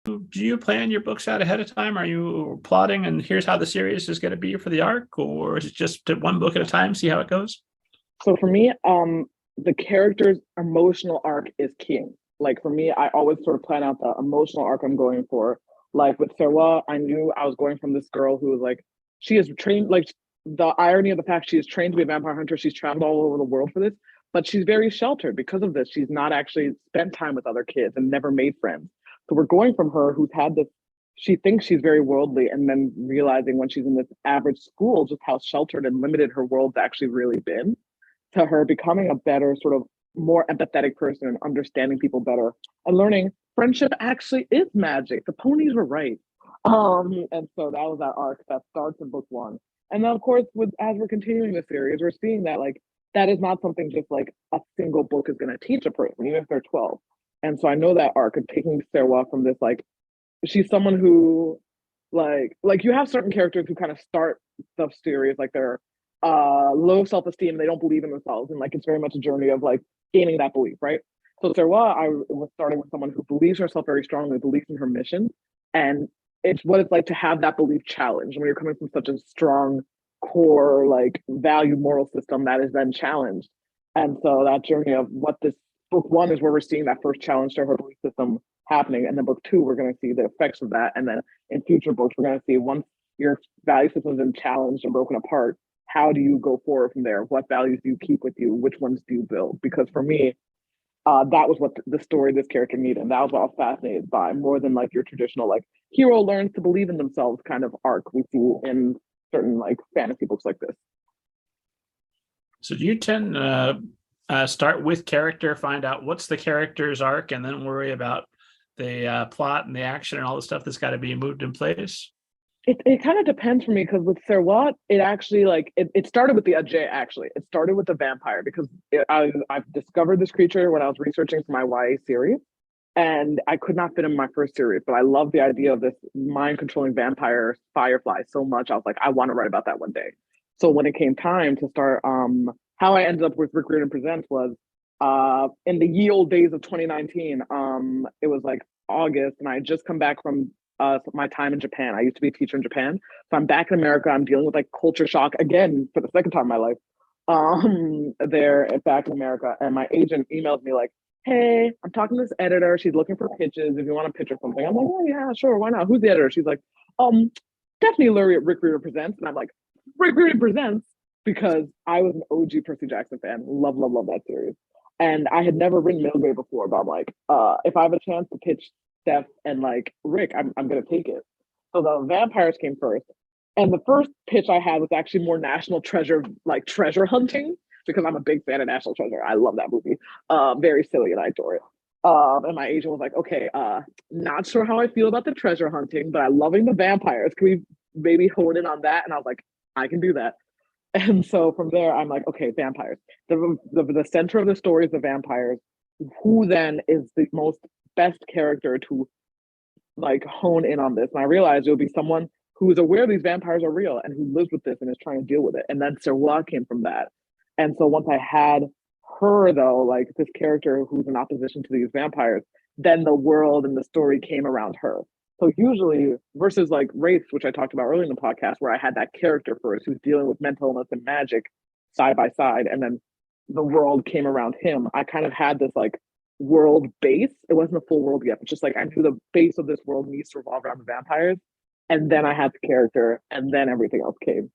do you plan your books out ahead of time? Are you plotting and here's how the series is going to be for the arc, or is it just one book at a time, see how it goes? So for me, the character's emotional arc is king. Like for me, I always sort of plan out the emotional arc I'm going for. Like with Serwa, I knew I was going from this girl who was like, she is trained, like the irony of the fact she is trained to be a vampire hunter. She's traveled all over the world for this, but she's very sheltered because of this. She's not actually spent time with other kids and never made friends. So we're going from her who's had this, she thinks she's very worldly, and then realizing when she's in this average school, just how sheltered and limited her world's actually really been, to her becoming a better, sort of more empathetic person and understanding people better and learning friendship actually is magic. The ponies were right. And so that was that arc that starts in book one. And then of course, with as we're continuing the series, we're seeing that like that is not something just like a single book is going to teach a person, even if they're 12. And so I know that arc of taking Sarah from this, like, she's someone who like you have certain characters who kind of start the series like they're low self-esteem, they don't believe in themselves, and like it's very much a journey of like gaining that belief, right? So Sarah, I was starting with someone who believes herself very strongly, believes in her mission, and it's what it's like to have that belief challenged when you're coming from such a strong core like value moral system that is then challenged. And so that journey of what this book one is where we're seeing that first challenge to her belief system happening, and then book two we're going to see the effects of that, and then in future books we're going to see once your value system has been challenged and broken apart, how do you go forward from there? What values do you keep with you? Which ones do you build? Because for me, that was what the story this character needed. And that was what I was fascinated by, more than like your traditional like hero learns to believe in themselves kind of arc we see in certain like fantasy books like this. So do you tend start with character, find out what's the character's arc, and then worry about the plot and the action and all the stuff that's got to be moved in place? It kind of depends for me because with Serwat, it actually like it started with the Ajay actually. It started with the vampire because I've discovered this creature when I was researching for my YA series, and I could not fit in my first series, but I love the idea of this mind controlling vampire Firefly so much. I was like, I want to write about that one day. So when it came time to start, how I ended up with Rick Riordan Presents was in the ye old days of 2019. It was like August, and I had just come back from my time in Japan. I used to be a teacher in Japan. So I'm back in America. I'm dealing with like culture shock again for the second time in my life. There back in America. And my agent emailed me like, hey, I'm talking to this editor. She's looking for pitches if you want to pitch or something. I'm like, oh yeah, sure, why not? Who's the editor? She's like, Stephanie Lurie at Rick Riordan Presents. And I'm like, Rick Riordan Presents, because I was an OG Percy Jackson fan. Love, love, love that series. And I had never written middle grade before, but I'm like, if I have a chance to pitch Steph and like Rick, I'm gonna take it. So the vampires came first. And the first pitch I had was actually more National Treasure, like treasure hunting, because I'm a big fan of National Treasure. I love that movie. Very silly and I adore it. And my agent was like, okay, not sure how I feel about the treasure hunting, but I'm loving the vampires. Can we maybe hone in on that? And I was like, I can do that. And so from there, I'm like, okay, vampires. The center of the story is the vampires. Who then is the most best character to like hone in on this? And I realized it would be someone who is aware these vampires are real and who lives with this and is trying to deal with it. And then Serwa came from that. And so once I had her, though, like this character who's in opposition to these vampires, then the world and the story came around her. So usually, versus like Wraith, which I talked about earlier in the podcast, where I had that character first who's dealing with mental illness and magic side by side, and then the world came around him. I kind of had this like world base. It wasn't a full world yet, but just like I knew the base of this world needs to revolve around the vampires. And then I had the character, and then everything else came.